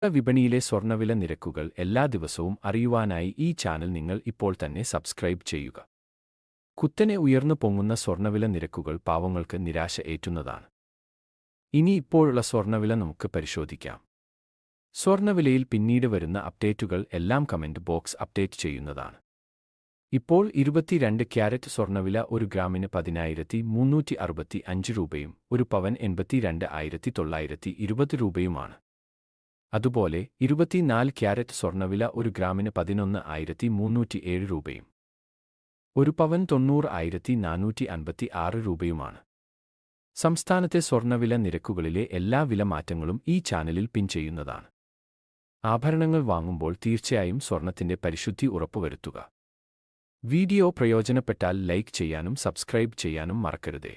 വിപണിയിലെ സ്വർണ്ണവില നിരക്കുകൾ എല്ലാ ദിവസവും അറിയുവാനായി ഈ ചാനൽ നിങ്ങൾ ഇപ്പോൾ തന്നെ സബ്സ്ക്രൈബ് ചെയ്യുക. കുത്തനെ ഉയർന്നു പൊങ്ങുന്ന സ്വർണ്ണവില നിരക്കുകൾ പാവങ്ങൾക്ക് നിരാശ ഏറ്റുന്നതാണ്. ഇനി ഇപ്പോഴുള്ള സ്വർണ്ണവില നമുക്ക് പരിശോധിക്കാം. സ്വർണ്ണവിലയിൽ പിന്നീട് വരുന്ന അപ്ഡേറ്റുകൾ എല്ലാം കമന്റ് ബോക്സ് അപ്ഡേറ്റ് ചെയ്യുന്നതാണ്. ഇപ്പോൾ 22 ക്യാരറ്റ് സ്വർണ്ണവില 1 ഗ്രാമിന് 10,365 രൂപയും 1 പവൻ 82,920 രൂപയുമാണ്. അതുപോലെ 24 ക്യാരറ്റ് സ്വർണ്ണവില 1 ഗ്രാമിന് 11,307 രൂപയും 1 പവൻ 90,456 രൂപയുമാണ്. സംസ്ഥാനത്തെ സ്വർണ്ണവില നിരക്കുകളിലെ എല്ലാ വില മാറ്റങ്ങളും ഈ ചാനലിൽ പിൻ ചെയ്യുന്നതാണ്. ആഭരണങ്ങൾ വാങ്ങുമ്പോൾ തീർച്ചയായും സ്വർണ്ണത്തിന്റെ പരിശുദ്ധി ഉറപ്പുവരുത്തുക. വീഡിയോ പ്രയോജനപ്പെട്ടാൽ ലൈക്ക് ചെയ്യാനും സബ്സ്ക്രൈബ് ചെയ്യാനും മറക്കരുതേ.